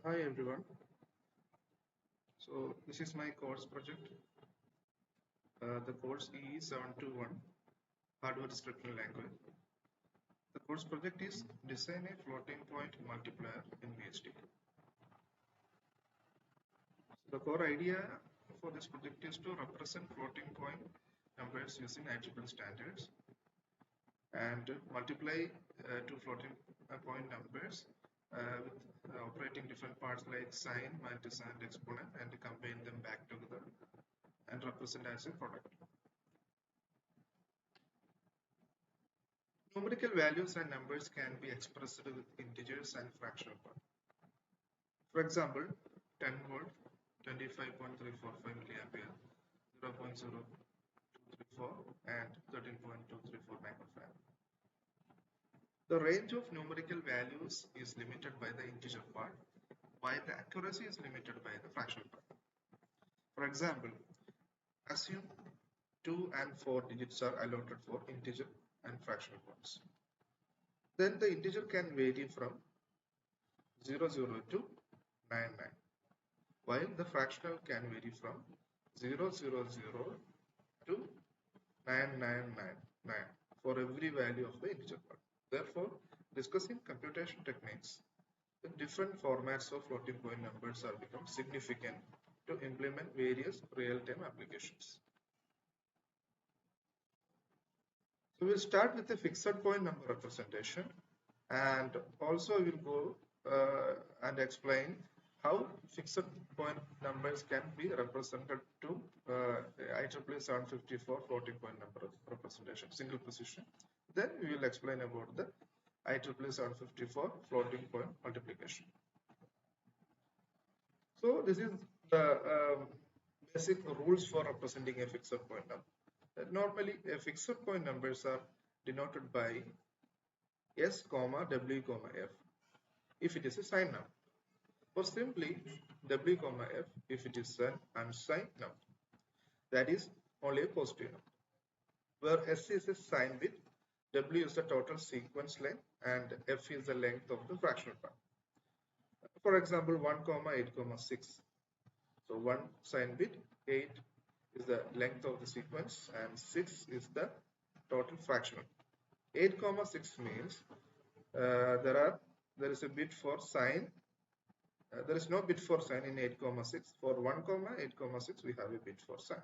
Hi everyone. So this is my course project. The course E721 Hardware Scripting Language. The course project is Design a Floating Point Multiplier in VHD. So the core idea for this project is to represent floating point numbers using IEEE standards and multiply two floating point numbers with operating different parts like sign, multiple, and exponent, and combine them back together and represent as a product. Numerical values and numbers can be expressed with integers and fractional part. For example, 10 volt, 25.345 milliampere, 0.0234 and 13.234 microfarad. The range of numerical values is limited by the integer part, while the accuracy is limited by the fractional part. For example, assume 2 and 4 digits are allotted for integer and fractional parts. Then the integer can vary from 00 to 99, while the fractional can vary from 000 to 9999 for every value of the integer part. Therefore, discussing computation techniques, the different formats of floating point numbers are become significant to implement various real-time applications. So we'll start with the fixed point number representation, and also we'll go and explain how fixed point numbers can be represented to IEEE 754 floating point number representation, single precision. Then we will explain about the IEEE 754 floating point multiplication. So this is the basic rules for representing a fixed point number. Normally, fixed point numbers are denoted by S, W, F if it is a signed number, or simply W, F if it is an unsigned number, that is only a positive number, where S is a signed bit, W is the total sequence length, and F is the length of the fractional part. For example, 1, 8, 6. So 1 signed bit, 8 is the length of the sequence, and 6 is the total fractional. 8, 6 means there is a bit for sign. There is no bit for sign in 8, 6. For 1, 8, 6, we have a bit for sign.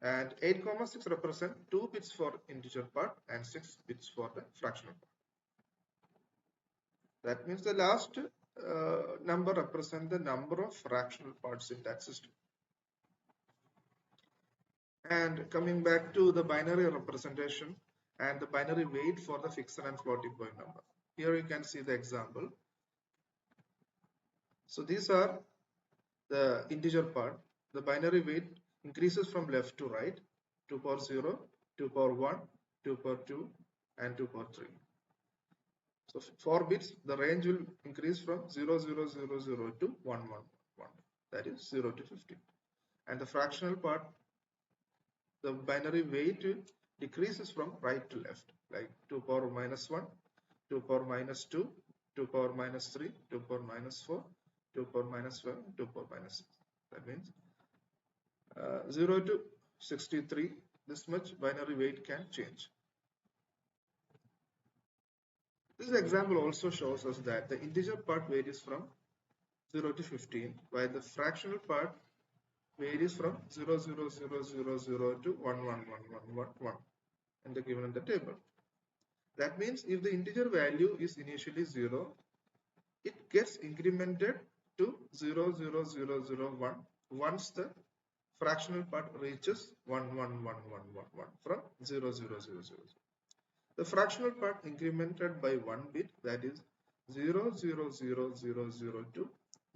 And 8, 6 represent 2 bits for integer part and 6 bits for the fractional part. That means the last number represents the number of fractional parts in that system. And coming back to the binary representation and the binary weight for the fixed and floating point number. Here you can see the example. So these are the integer part. The binary weight increases from left to right, 2 power 0, 2 power 1, 2 power 2, and 2 power 3. So 4 bits, the range will increase from 0000 to 1111, that is 0 to 15. And the fractional part, the binary weight decreases from right to left, like 2 power minus 1, 2 power minus 2, 2 power minus 3, 2 power minus 4, 2 power minus 12, 2 power minus 6. That means 0 to 63, this much binary weight can change. This example also shows us that the integer part varies from 0 to 15, while the fractional part varies from 00000 to 111111 and the given in the table. That means if the integer value is initially 0, it gets incremented to 00001 once the fractional part reaches 111111 from 00000. The fractional part incremented by 1 bit, that is 000002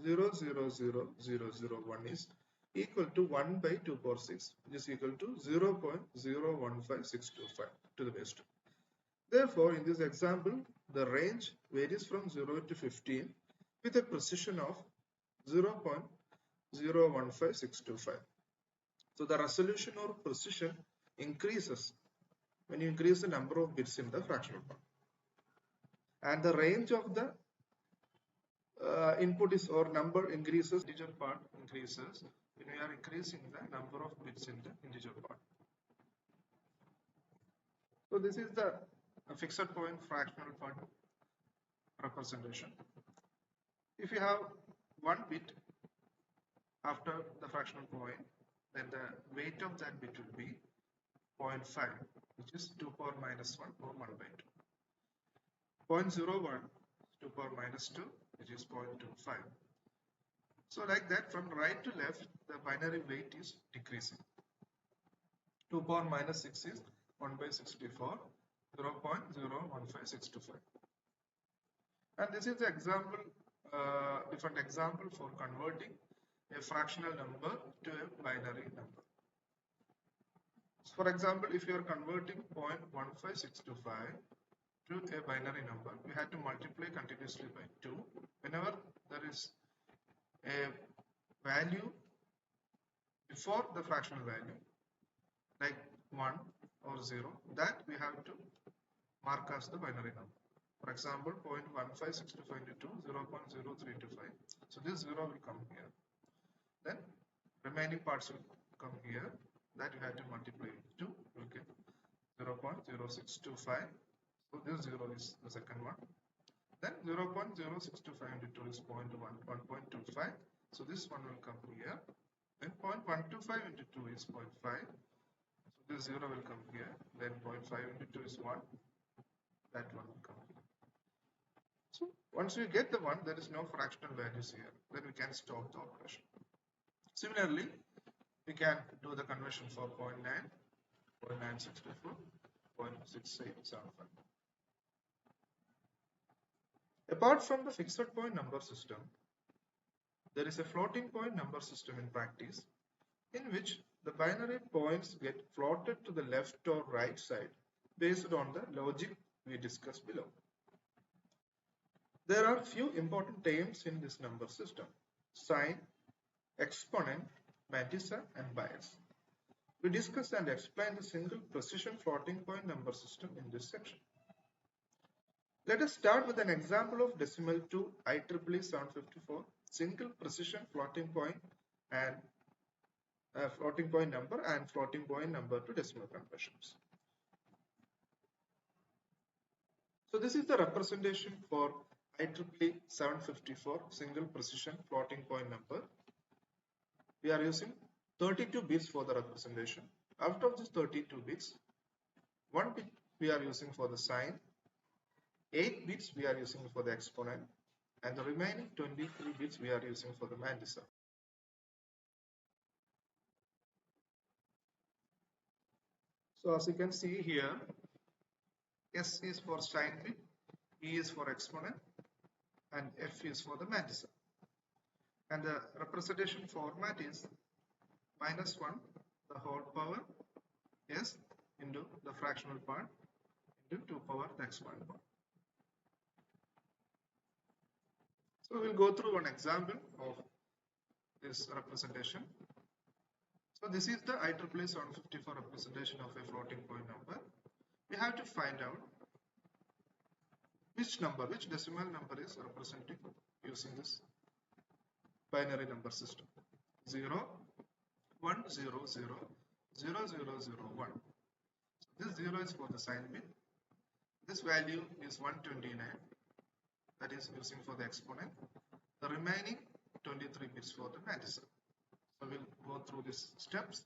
000001 is equal to 1 by 2 power 6, which is equal to 0.015625 to the base 2. Therefore, in this example, the range varies from 0 to 15 with a precision of 0.015625. So the resolution or precision increases when you increase the number of bits in the fractional part. And the range of the input is or number increases, integer part increases when we are increasing the number of bits in the integer part. So this is the fixed point fractional part representation. If you have one bit after the fractional point, then the weight of that bit will be 0.5, which is 2 power minus 1 or 1 by 2. 0.01 2 power minus 2, which is 0.25. So like that, from right to left, the binary weight is decreasing. 2 power minus 6 is 1 by 64, 0.015625. And this is the example, different example for converting a fractional number to a binary number. So for example, if you are converting 0.15625 to a binary number, we have to multiply continuously by 2. Whenever there is a value before the fractional value, like 1 or 0, that we have to mark as the binary number. For example, 0.15625 into 2, 0.0325. So this 0 will come here. Then remaining parts will come here. That you have to multiply with 2. You will get 0.0625. So this 0 is the second one. Then 0.0625 into 2 is 1.25. So this one will come here. Then 0.125 into 2 is 0.5. So this 0 will come here. Then 0.5 into 2 is 1. That one will come here. So once we get the 1, there is no fractional values here. Then we can stop the operation. Similarly, we can do the conversion for 0.9, 0.964, 0.6875. Apart from the fixed point number system, there is a floating point number system in practice in which the binary points get floated to the left or right side based on the logic we discussed below. There are few important terms in this number system: sign, exponent, mantissa, and bias. We discuss and explain the single precision floating point number system in this section. Let us start with an example of decimal to IEEE 754 single precision floating point and floating point number and floating point number to decimal conversions. So this is the representation for IEEE 754 single precision floating point number. We are using 32 bits for the representation. Out of these 32 bits, 1 bit we are using for the sign, 8 bits we are using for the exponent, and the remaining 23 bits we are using for the mantissa. So as you can see here, S is for sign bit, E is for exponent, and F is for the mantissa. And the representation format is -1 the whole power S into the fractional part into 2 power the exponent part. So we will go through one example of this representation. So this is the IEEE 754 representation of a floating point number. We have to find out which decimal number is representing using this binary number system. 0, 1, 0, 0, 0, 0, 0, 1. So this 0 is for the sign bit. This value is 129, that is using for the exponent. The remaining 23 bits for the mantissa. So we'll go through these steps.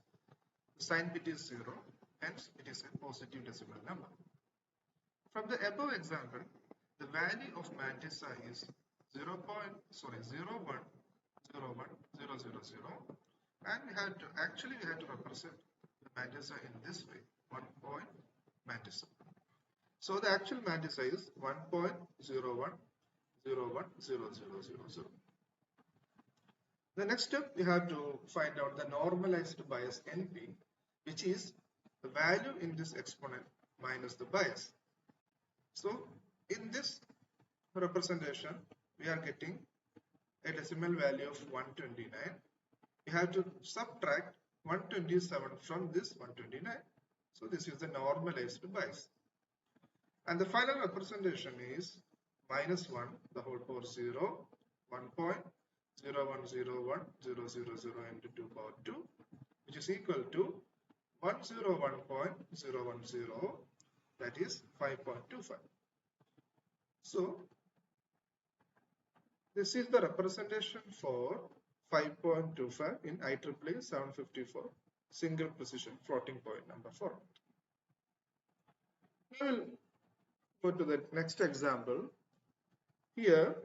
The sign bit is 0, hence it is a positive decimal number. From the above example, the value of mantissa is 0, 01, 0, 1, 0, 0, 0, and we have to represent the mantissa in this way, 1 point mantissa. So the actual mantissa is 1.01010000. The next step, we have to find out the normalized bias NP, which is the value in this exponent minus the bias. So in this representation, we are getting a decimal value of 129. We have to subtract 127 from this 129. So this is the normalized bias. And the final representation is -1 the whole power 0, 1.0101000 into 2 power 2, which is equal to 101.010, that is 5.25. So this is the representation for 5.25 in IEEE 754 single precision floating point number format. Now we'll go to the next example. Here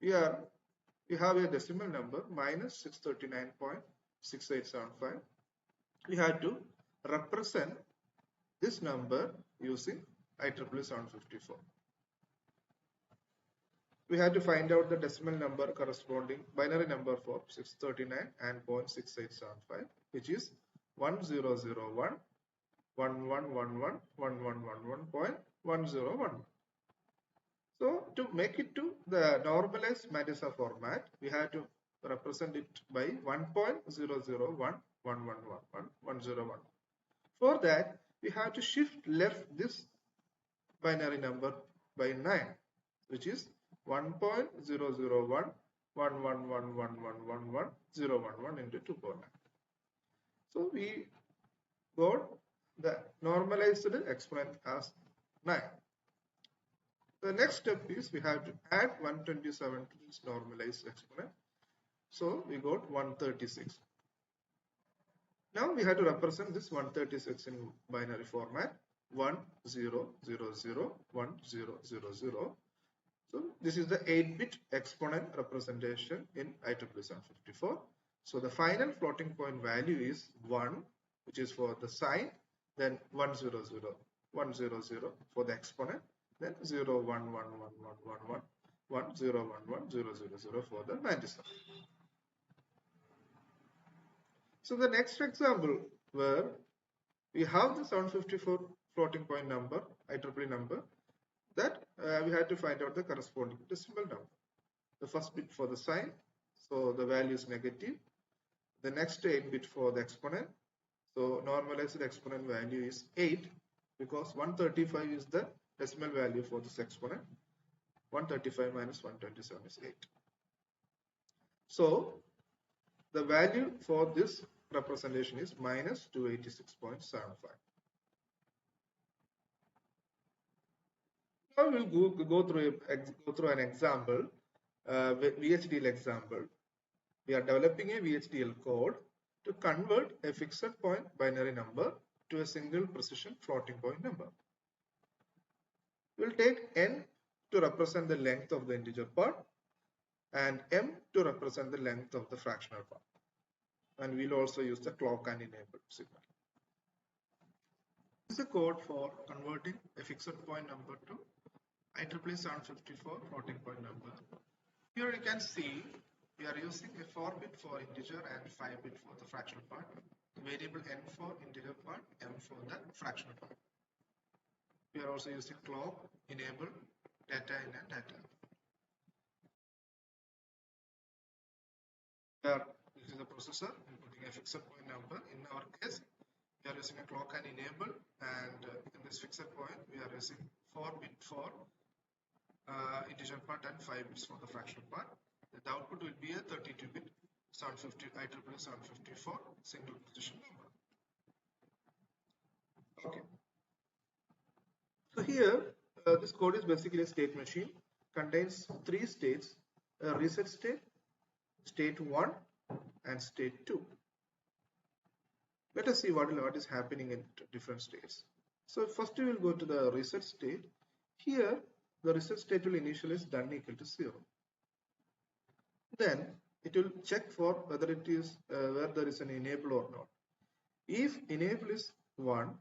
we have a decimal number minus 639.6875. We have to represent this number using IEEE 754. We have to find out the decimal number corresponding binary number for 639 and 0.6875, which is 1001 1111.1111.101. So to make it to the normalized Manisa format, we have to represent it by 1.0011111.101. For that, we have to shift left this binary number by 9, which is 1.001111111.011 into 2 power 9. So we got the normalized exponent as 9. The next step is we have to add 127 to this normalized exponent. So we got 136. Now we have to represent this 136 in binary format 10001000. So this is the 8-bit exponent representation in IEEE 754. So the final floating point value is 1, which is for the sign, then 100 for the exponent, then 0111111 101100 for the Manisa. So the next example where we have the 754 floating point number, IEEE number, that we had to find out the corresponding decimal number. The first bit for the sign, so the value is negative. The next 8 bit for the exponent, so normalized exponent value is 8 because 135 is the decimal value for this exponent. 135 minus 127 is 8. So the value for this representation is minus 286.75. Now we'll go through an example, VHDL example. We are developing a VHDL code to convert a fixed point binary number to a single precision floating point number. We'll take n to represent the length of the integer part and m to represent the length of the fractional part. And we'll also use the clock and enable signal. This is a code for converting a fixed point number to IEEE 754 floating point number. Here you can see we are using a 4-bit for integer and 5-bit for the fractional part, variable n for integer part, m for the fractional part. We are also using clock, enable, data in and data. This is the processor inputting a fixed point number. In our case, we are using a clock and enable, and in this fixed point we are using 4-bit for integer part and 5 bits for the fractional part. The output will be a 32-bit IEEE 754 single precision number. Okay. So here this code is basically a state machine, contains 3 states: a reset state, state 1 and state 2. Let us see what is happening in different states. So first we will go to the reset state. Here the reset state will initialize done equal to 0. Then it will check for whether it is where there is an enable or not. If enable is 1,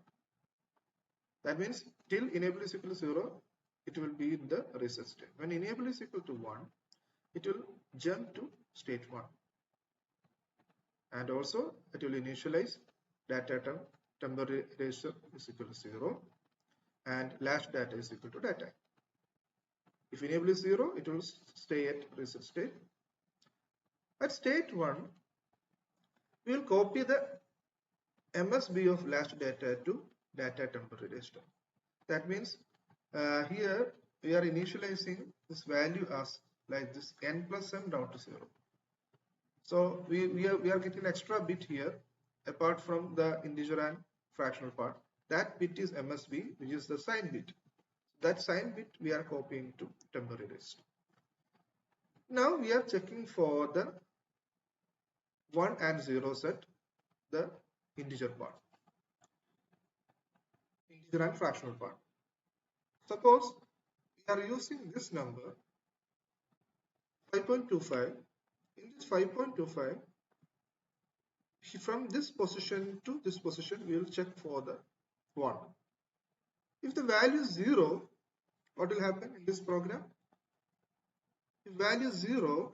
that means till enable is equal to 0, it will be in the reset state. When enable is equal to 1, it will jump to state 1. And also it will initialize data term temporary eraser is equal to 0 and last data is equal to data. If enable is 0, it will stay at reset state. At state 1, we will copy the MSB of last data to data temporary register. That means here we are initializing this value as like this, n plus m down to 0. So we are getting an extra bit here apart from the integer and fractional part. That bit is MSB, which is the sign bit. That sign bit we are copying to temporary register. Now we are checking for the 1 and 0 set, the integer part, integer and fractional part. Suppose we are using this number 5.25. In this 5.25, from this position to this position, we will check for the 1. If the value is 0, what will happen in this program? If value is 0,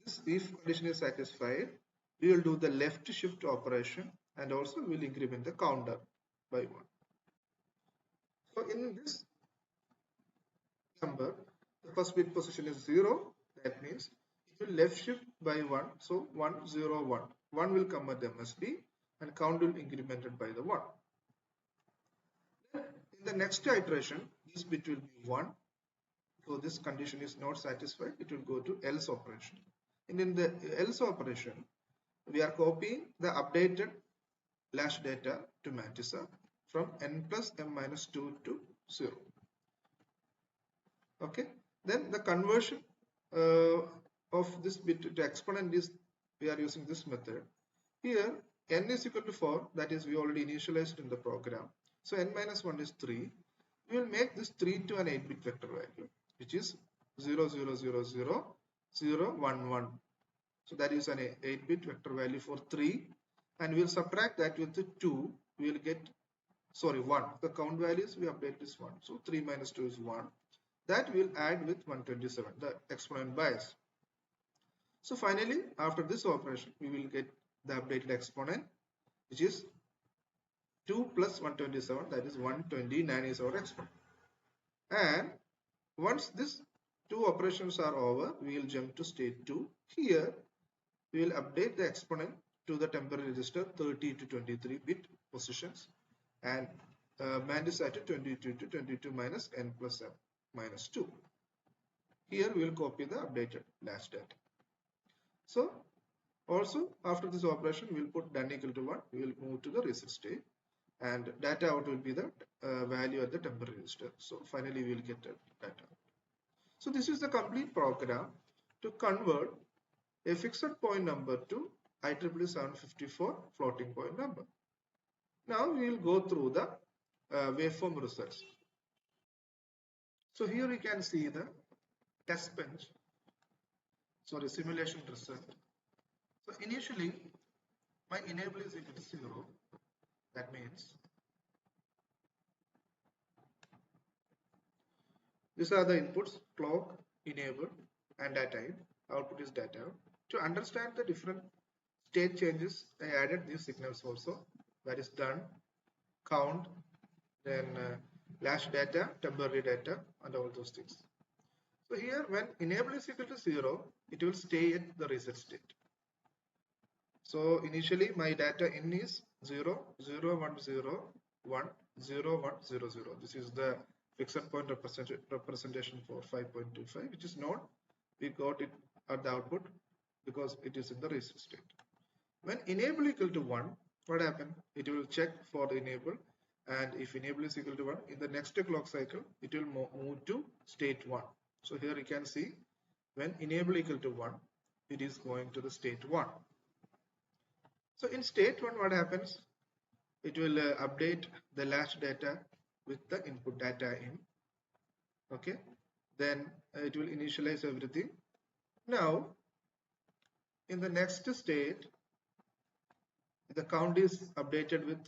this if condition is satisfied, we will do the left shift operation and also we will increment the counter by 1. So in this number, the first bit position is 0. That means it will left shift by 1. So 1, 0, 1. 1 will come at the MSB and count will incremented by the 1. Then in the next iteration, this bit will be 1. So this condition is not satisfied. It will go to else operation. And in the else operation, we are copying the updated latch data to Mantissa from n plus m minus 2 to 0. Okay. Then the conversion of this bit to exponent is, we are using this method. Here n is equal to 4, that is we already initialized in the program. So n minus 1 is 3. We will make this 3 to an 8-bit vector value, which is 0, 0, 0, 0, 0, 1, 1. So that is an 8-bit vector value for 3, and we will subtract that with the 2. We will get, sorry, 1. The count values we update this 1. So 3 minus 2 is 1. That we will add with 127, the exponent bias. So finally, after this operation, we will get the updated exponent, which is 2 plus 127, that is 129 is our exponent. And once this two operations are over, we will jump to state 2. Here, we will update the exponent to the temporary register 30 to 23 bit positions and Mantissa to 22 to 22 minus n plus m minus 2. Here we will copy the updated latch data. So also after this operation we will put done equal to 1. We will move to the reset state and data out will be the value at the temporary register. So finally we will get the data. So this is the complete program to convert a fixed point number to IEEE 754 floating point number. Now we will go through the waveform results. So here we can see the test bench, sorry, simulation result. So initially my enable is equal to 0. That means these are the inputs: clock, enable, and data in. Output is data. To understand the different state changes, I added these signals also. That is done, count, then latch data, temporary data, and all those things. So here, when enable is equal to 0, it will stay at the reset state. So initially my data in is 0, 0, 1, 0, 1, 0, 1, 0, 0. This is the fixed point representation for 5.25, which is not, we got it at the output because it is in the reset state. When enable equal to 1, what happens? It will check for the enable, and if enable is equal to 1, in the next clock cycle, it will move to state 1. So here you can see when enable equal to 1, it is going to the state 1. So in state 1, what happens? It will update the latch data with the input data in. Okay. Then it will initialize everything. Now, in the next state, the count is updated with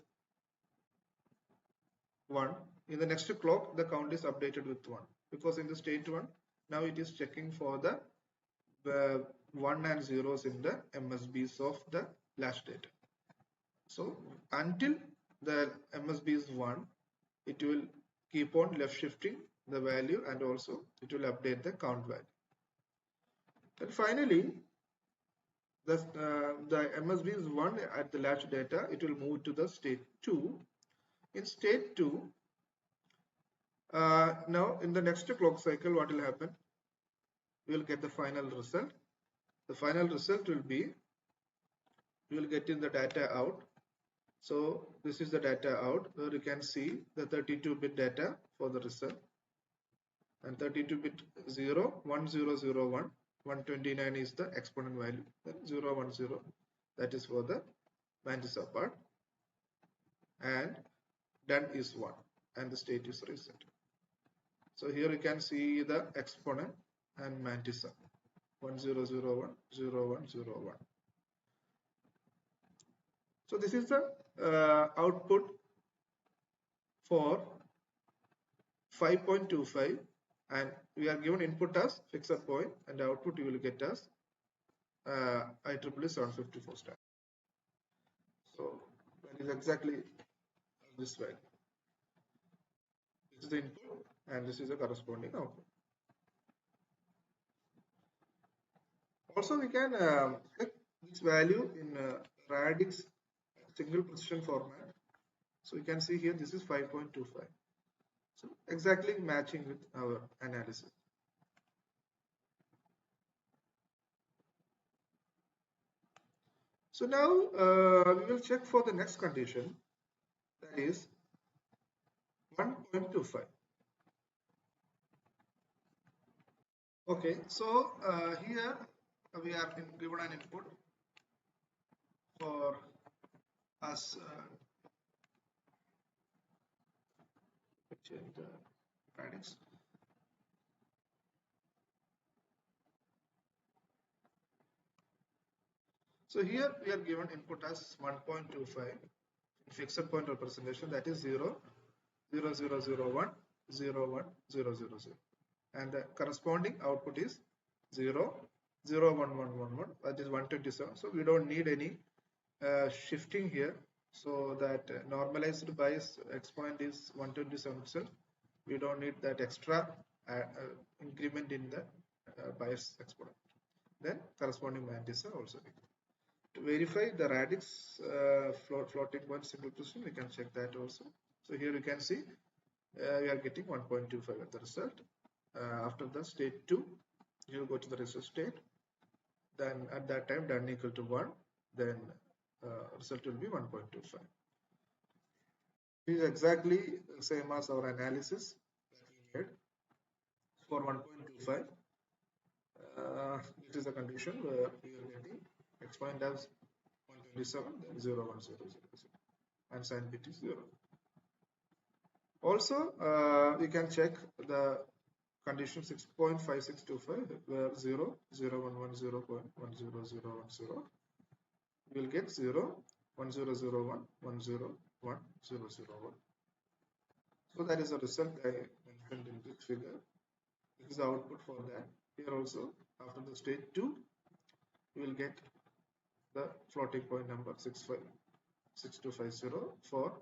1. In the next clock, the count is updated with 1. Because in the state 1, now it is checking for the 1 and 0s in the MSBs of the latch data. So until the MSB is 1, it will keep on left shifting the value and also it will update the count value. And finally, the MSB is 1 at the latch data, it will move to the state 2. In state 2, now in the next clock cycle, what will happen? we will get the final result. The final result will be, we will get in the data out. So this is the data out, where you can see the 32-bit data for the result, and 32-bit 0, 1, 0, 0, 1, 129 is the exponent value, then 0, 1, 0, that is for the Mantissa part, and done is 1, and the state is reset. So here you can see the exponent and Mantissa, 1, 0, 0, 1, 0, 1, 0, 1. So this is the output for 5.25, and we are given input as fixed point, and the output you will get as IEEE 754 star. So that is exactly this value. This is the input, and this is the corresponding output. Also, we can check this value in radix single precision format. So you can see here this is 5.25. So exactly matching with our analysis. So now we will check for the next condition, that is 1.25. Okay, so here we are given an input for us change the radix. So here we are given input as 1.25 fixed point representation, that is 0, 0, 0, 0, 1, 0, 1, 0, 0, 0. And the corresponding output is 0, 0, 1, 1, 1, 1, that is 127. So we don't need any shifting here. So that normalized bias exponent is 127 itself. We don't need that extra increment in the bias exponent. Then corresponding Mantissa also. To verify the radix floating point single precision, we can check that also. So here you can see we are getting 1.25 at the result. After the state 2, you will go to the result state. Then at that time done equal to 1, then result will be 1.25. This is exactly the same as our analysis that we made for 1.25. It is a condition where we are getting exponent as 127, then 0, 1, 0, 0, 0, and sign bit is 0. Also, we can check the condition 6.5625, where 0, 0, 1, 1, 0, 1, 0, 0, 1, 0. We will get 0, 1, 0, 0, 1, 1, 0, 1, 0, 0, 1. So that is the result I mentioned in this figure. This is the output for that. Here also, after the state 2, we will get the floating point number 6250 for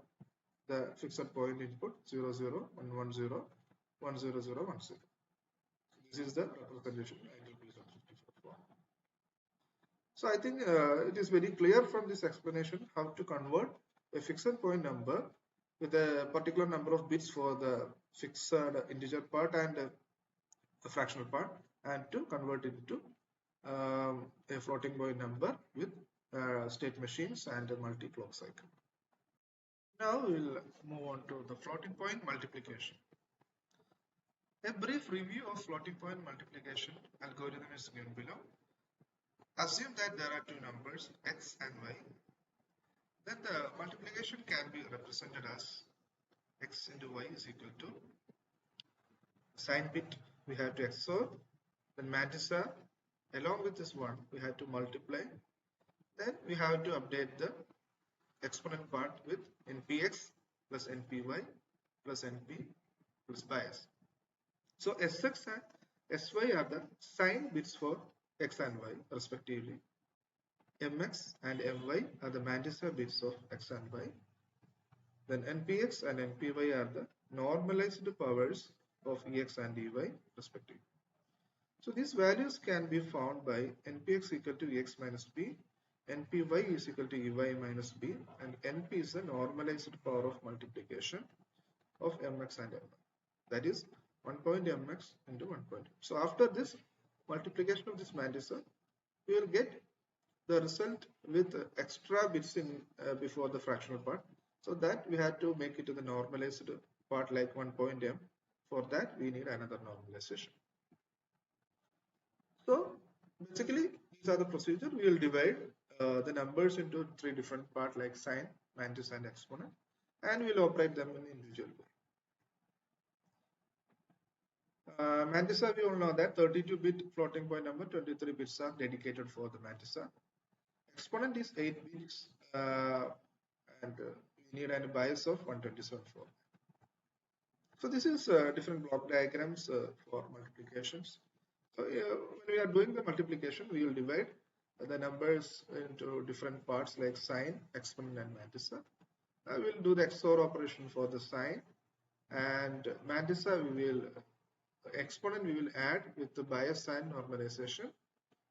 the fixed point input 0, 0, 1, 1, 0, 1, 0, 0, 1, 0. This is the representation IEEE. So I think it is very clear from this explanation how to convert a fixed point number with a particular number of bits for the fixed integer part and the fractional part, and to convert it into a floating point number with state machines and a multi-clock cycle. Now we will move on to the floating point multiplication. A brief review of floating point multiplication algorithm is given below. Assume that there are two numbers x and y. Then the multiplication can be represented as x into y is equal to sign bit we have to XOR, then Mantissa along with this one we have to multiply, then we have to update the exponent part with npx plus npy plus np plus bias. So sx and sy are the sign bits for x and y respectively. mx and my are the Mantissa bits of x and y. Then npx and npy are the normalized powers of ex and ey respectively. So these values can be found by npx equal to x minus b, npy is equal to ey minus b, and np is the normalized power of multiplication of mx and my. That is 1.mx into 1. So after this, multiplication of this mantiza, we will get the result with extra bits in before the fractional part. So that we had to make it to the normalized part like 1.m. For that we need another normalization. So basically these are the procedure. We will divide the numbers into three different parts like sine, mantis and exponent, and we will operate them in individual way. Mantissa, we all know that 32-bit floating point number, 23 bits are dedicated for the Mantissa. Exponent is 8 bits and we need a bias of 127 for. So this is different block diagrams for multiplications. So when we are doing the multiplication, we will divide the numbers into different parts like sine, exponent and mantissa. We will do the XOR operation for the sine, and mantissa we will exponent we will add with the bias sign normalization.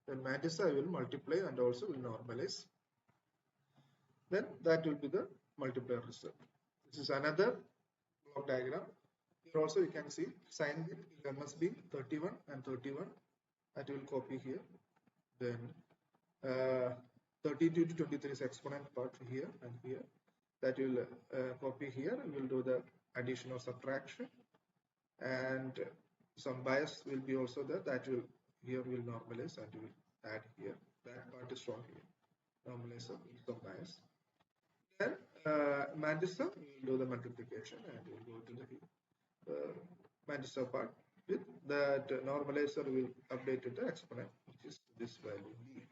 Then mantissa will multiply and also will normalize. Then that will be the multiplier result. This is another block diagram. Here also you can see sine bit must be 31 and 31. That will copy here. Then 32 to 23 is exponent part here and here. That will copy here. We will do the addition or subtraction, and some bias will be also there. That will here will normalize and will add here. That part is shown here. Normalize some bias. Then mantissa we will do the multiplication and we will go to the mantissa part. With that normalizer will update to the exponent, which is this value b.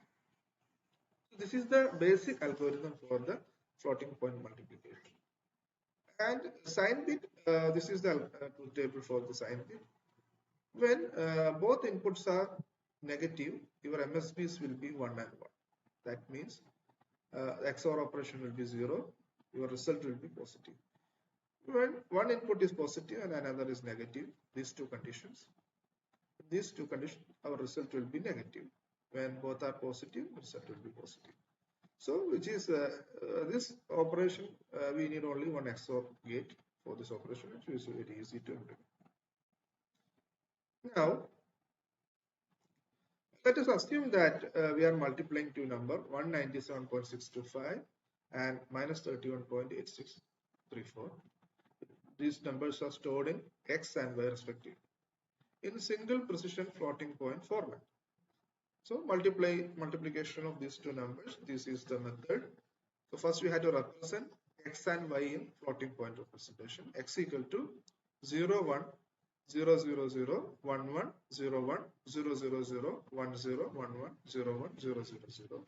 So this is the basic algorithm for the floating point multiplication. And sine bit, this is the truth table for the sine bit. When both inputs are negative, your MSBs will be 1 and 1. That means XOR operation will be 0, your result will be positive. When one input is positive and another is negative, these two conditions, our result will be negative. When both are positive, result will be positive. So which is this operation, we need only one XOR gate for this operation, which is very easy to implement. Now let us assume that we are multiplying two numbers 197.625 and minus 31.8634. These numbers are stored in X and Y respectively in single precision floating point format. So multiplication of these two numbers. This is the method. So first we had to represent X and Y in floating point representation. X equal to 0, 1, 0, 0, 0, 1, 1, 0, 1, 0, 0, 0, 1, 0, 1, 1, 0, 1, 0, 0, 0.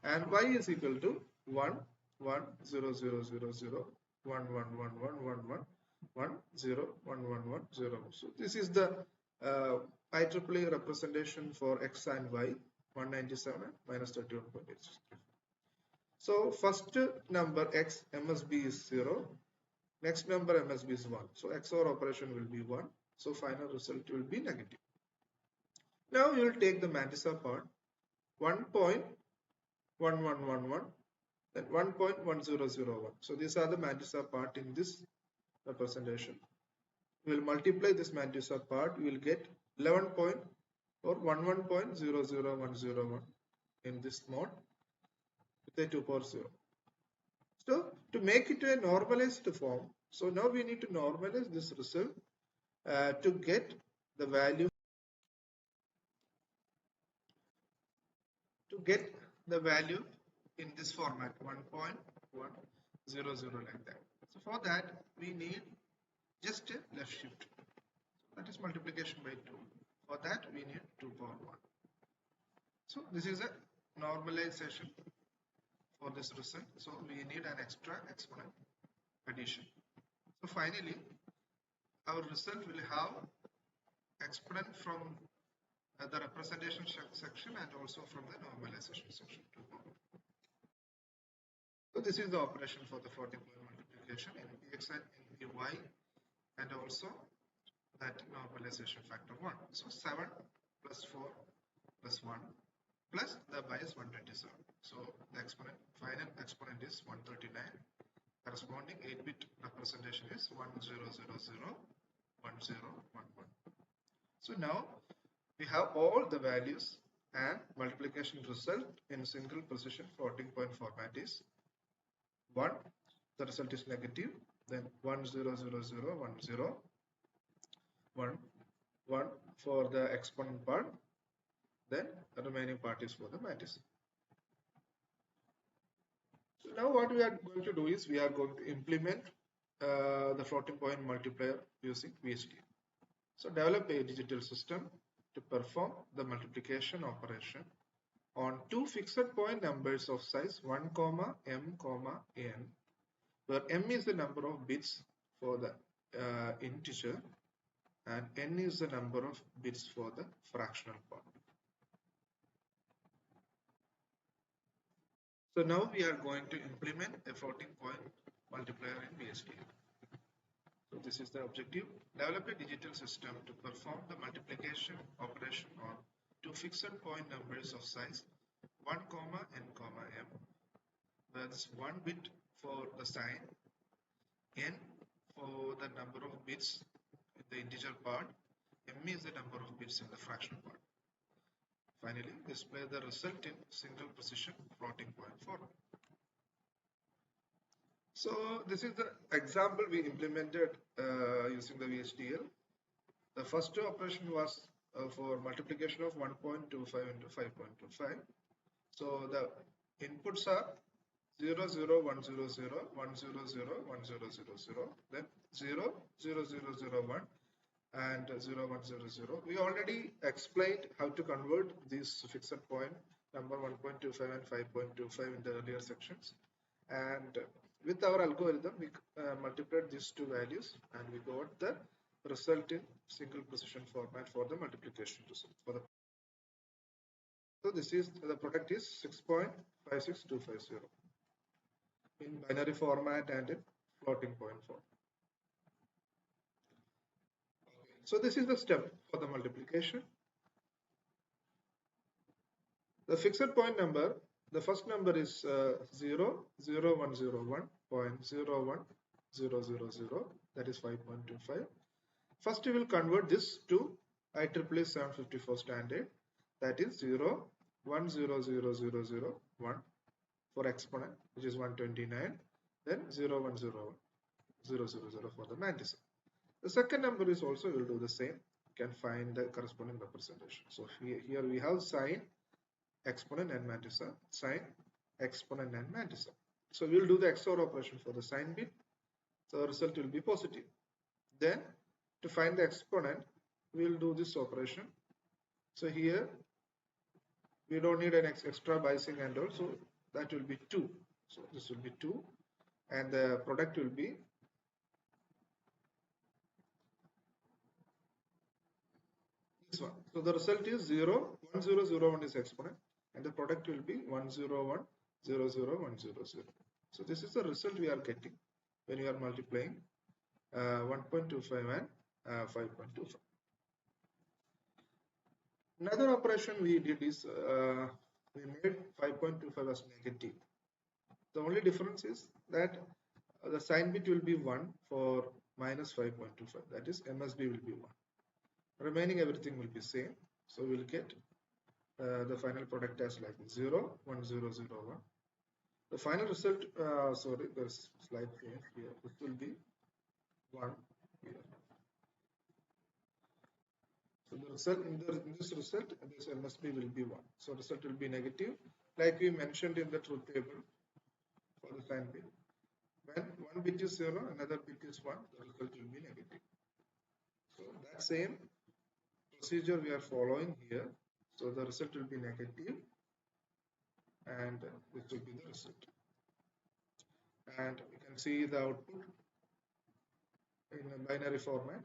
And Y is equal to 1, 1, 0, 0, 0, 0, 1, 1, 1, 1, 1, 1, 1, 0, 1, 1, 1, 0. So this is the IEEE representation for X and Y, 197 minus 31.86. So first number X MSB is 0, next number MSB is 1. So XOR operation will be 1. So final result will be negative. Now you will take the mantissa part 1.1111, then 1.1001. So these are the mantissa part in this representation. We will multiply this mantissa part. We will get 11.00101 in this mode with a 2 power 0. So to make it a normalized form, so now we need to normalize this result to get the value in this format 1.100 like that. So for that we need just a left shift. That is multiplication by 2. For that we need 2 power 1. So this is a normalization for this result. So we need an extra exponent addition. So finally our result will have exponent from the representation section and also from the normalization section. So this is the operation for the floating point multiplication in Px and in Py, and also that normalization factor 1. So 7 plus 4 plus 1 plus the bias 127. So the exponent, final exponent is 139. Corresponding 8-bit representation is 1000 1011. So now We have all the values and multiplication result in single precision floating point format is 1, the result is negative, then 1 0 0 0 1 0 1 1 for the exponent part, then the remaining part is for the matrix. So now what we are going to do is we are going to implement the floating point multiplier using VHDL. So develop a digital system to perform the multiplication operation on two fixed point numbers of size 1, m, n, where m is the number of bits for the integer and n is the number of bits for the fractional part. So now we are going to implement a floating point multiplier in VHDL. So this is the objective. Develop a digital system to perform the multiplication operation on two fixed point numbers of size 1, n, m. That's 1 bit for the sign, n for the number of bits in the integer part, m is the number of bits in the fractional part. Finally, display the result in single precision floating point format. So this is the example we implemented using the VHDL. The first operation was for multiplication of 1.25 into 5.25. So the inputs are 0 0 1 0 0 1 0 0 1 0 0 0, then 0 0 0 0 1 and 0 1 0 0. We already explained how to convert these fixed point number 1.25 and 5.25 in the earlier sections, and with our algorithm we multiplied these two values and we got the result in single precision format for the multiplication result. So this is the product is 6.56250 in binary format and in floating point form. So this is the step for the multiplication. The fixed point number, the first number is 0 0 1 0 1.01000, that is 5.25. First we will convert this to IEEE 754 standard, that is 0 1 0 0 0 0 1 for exponent, which is 129, then 0 1 0 1 0 0 0 for the mantis. The second number is also will do the same. You can find the corresponding representation. So here we have sine, exponent and mantissa, sine, exponent and mantissa. So we will do the XOR operation for the sine bit. So the result will be positive. Then to find the exponent, we will do this operation. So here we don't need an extra biasing and all, so that will be 2. So this will be 2 and the product will be this one. So the result is 0 1 0 0 1 is exponent and the product will be 1 0 1 0 0 1 0 0. So this is the result we are getting when you are multiplying 1.25 and 5.25. Another operation we did is we made 5.25 as negative. The only difference is that the sign bit will be 1 for minus 5.25, that is MSB will be 1. Remaining everything will be same. So we will get the final product as like 0 1 0 0 1. The final result, sorry, there's slide here. This will be 1 here. So the result in this result, this MSB will be 1. So result will be negative, like we mentioned in the truth table for the sign bit. When one bit is 0, another bit is 1, the result will be negative. So that same procedure we are following here. So the result will be negative and this will be the result. And you can see the output in a binary format.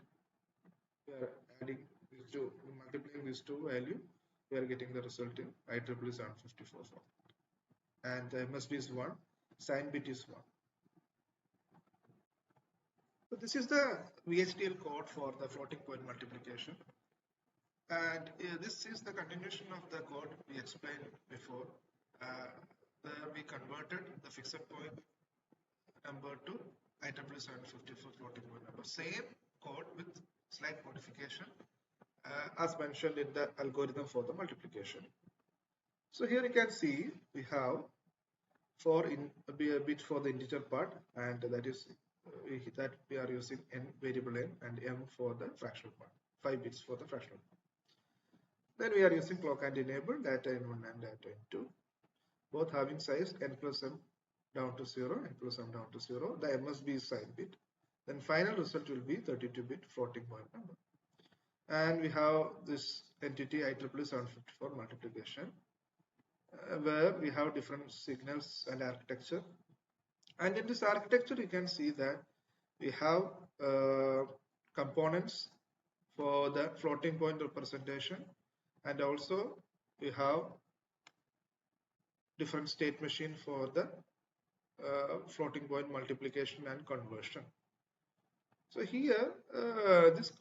We are adding these two, multiplying these two values, we are getting the result in IEEE 754 format. And the MSB is 1, sign bit is 1. So this is the VHDL code for the floating point multiplication. And this is the continuation of the code we explained before. There we converted the fixed point number to IEEE 754 floating point number. Same code with slight modification. as mentioned in the algorithm for the multiplication. So here you can see we have a bit for the integer part, and that is that we are using n variable n and m for the fractional part, 5 bits for the fractional part. Then we are using clock and enable data in1 and data in2, both having size n plus m down to 0, n plus m down to 0. The m must be sign bit. Then final result will be 32-bit floating point number. And we have this entity IEEE 754 multiplication, where we have different signals and architecture. And in this architecture, you can see that we have components for the floating point representation, and also we have different state machine for the floating point multiplication and conversion. So here, this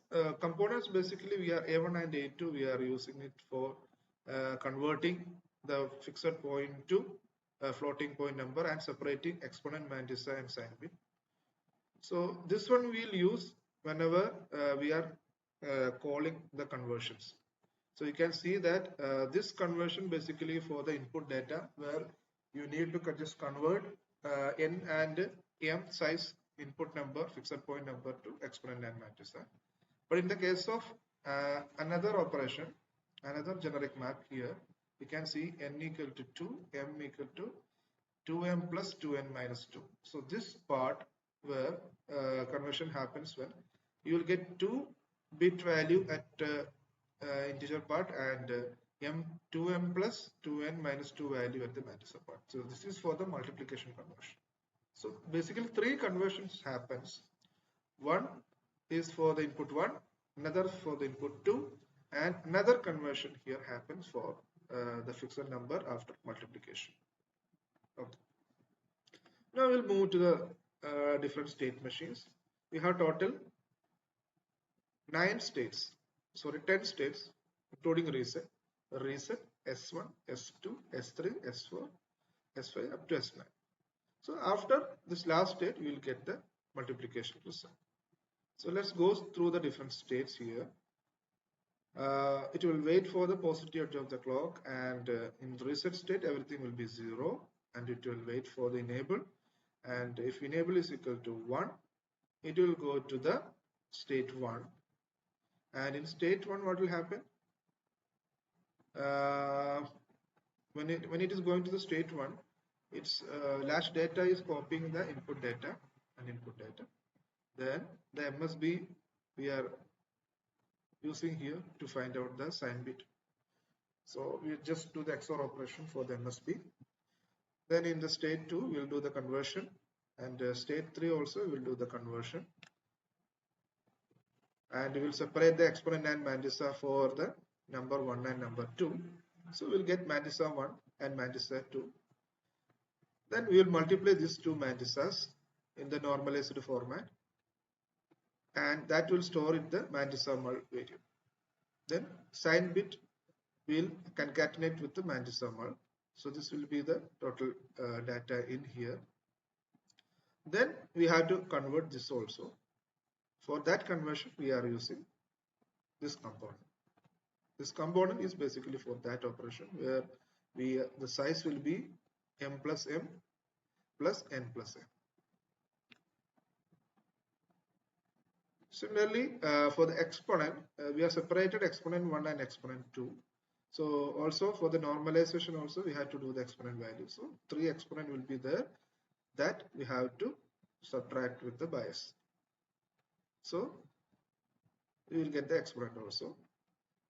components basically we are A1 and A2, we are using it for converting the fixed point to a floating point number and separating exponent, mantissa and sign bit. So this one we'll use whenever we are calling the conversions. So you can see that this conversion basically for the input data, where you need to just convert n and m size input number, fixed point number to exponent and mantissa. But in the case of another operation, another generic map here, you can see n equal to 2, m equal to 2m plus 2n minus 2. So this part where conversion happens when you will get 2-bit value at integer part and 2m plus 2n minus 2 value at the mantissa part. So this is for the multiplication conversion. So basically 3 conversions happens. One is for the input 1, another for the input 2, and another conversion here happens for the fixed number after multiplication. Okay. Now we'll move to the different state machines. We have total 10 states, including reset, S1, S2, S3, S4, S5 up to S9. So after this last state, we will get the multiplication result. So let's go through the different states here. It will wait for the positive edge of the clock, and in the reset state everything will be 0, and it will wait for the enable, and if enable is equal to 1, it will go to the state 1, and in state 1 what will happen? When it is going to the state 1, its latch data is copying the input data and input data. Then the MSB we are using here to find out the sign bit. So we just do the XOR operation for the MSB. Then in the state 2 we will do the conversion, and state 3 also we will do the conversion, and we will separate the exponent and mantissa for the number 1 and number 2. So we will get mantissa 1 and mantissa 2. Then we will multiply these two mantissas in the normalized format, and that will store in the mantissa mul variable. Then sign bit will concatenate with the mantissa mul. So this will be the total data in here. Then we have to convert this also. For that conversion we are using this component. This component is basically for that operation, where the size will be m plus m plus n plus m. Similarly, for the exponent, we have separated exponent 1 and exponent 2. So also for the normalization also we have to do the exponent value. So 3 exponent will be there that we have to subtract with the bias. So we will get the exponent also.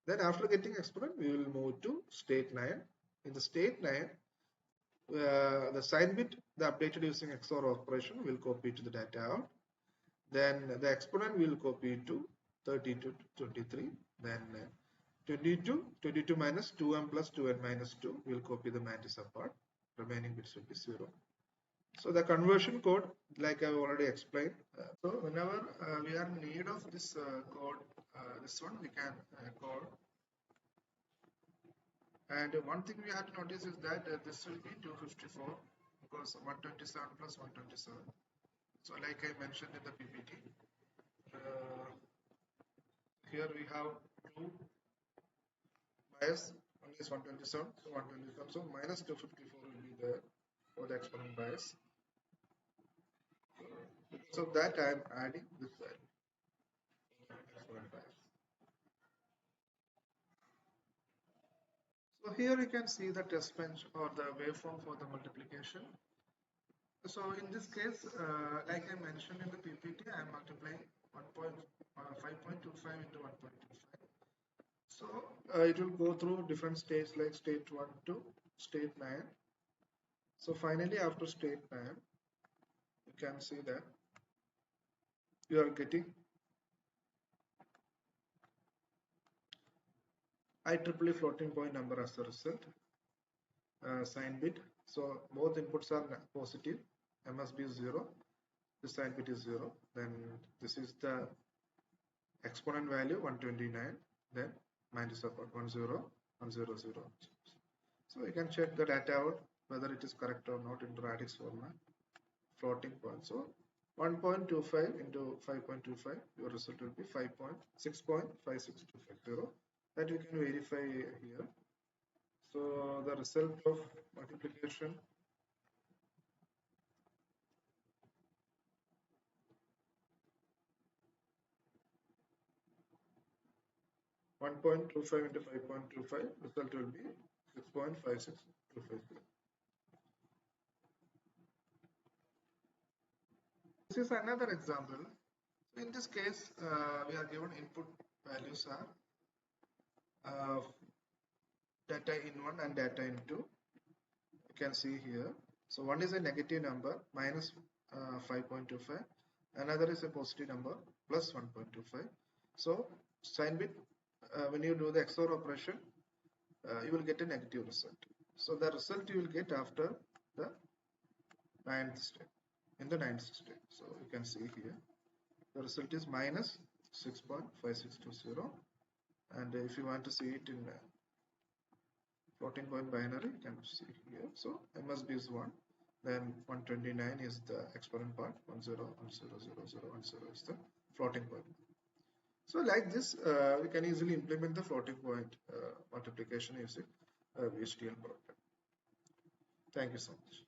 Then after getting exponent, we will move to state 9. In the state 9, the sign bit, the updated using XOR operation, will copy to the data out. Then the exponent will copy to 30 to 23. Then 22 minus 2m plus 2n minus 2 will copy the mantissa part. Remaining bits will be 0. So the conversion code, like I've already explained. So whenever we are in need of this code, this one we can call. And one thing we have to notice is that this will be 254 because 127 plus 127. So like I mentioned in the PPT, here we have 2 bias one is 127, so 127, so minus 254 will be there for the exponent bias. Because of that, I am adding this value, exponent bias. So here you can see the test bench or the waveform for the multiplication. So in this case, like I mentioned in the PPT, I am multiplying 5.25 into 1.25. So it will go through different states like state 1 to state 9. So finally, after state 9, you can see that you are getting IEEE floating point number as a result, sign bit. So both inputs are positive, MSB is 0, the sign bit is 0. Then this is the exponent value 129, then minus support 10, So you can check the data out whether it is correct or not in radix format, floating point. So 1.25 into 5.25, your result will be 6.56250. That you can verify here. So the result of multiplication 1.25 into 5.25, result will be 6.56250. This is another example. In this case, we are given input values are data in 1 and data in 2. You can see here. So one is a negative number minus 5.25. Another is a positive number plus 1.25. So sign bit, when you do the XOR operation, you will get a negative result. So the result you will get after the 9th step, in the 9th step. So you can see here, the result is minus 6.5620. And if you want to see it in floating point binary, you can see here. So MSB is 1, then 129 is the exponent part, 10, 10, 0, 0, 10 is the floating point. So like this, we can easily implement the floating point multiplication using VHDL program. Thank you so much.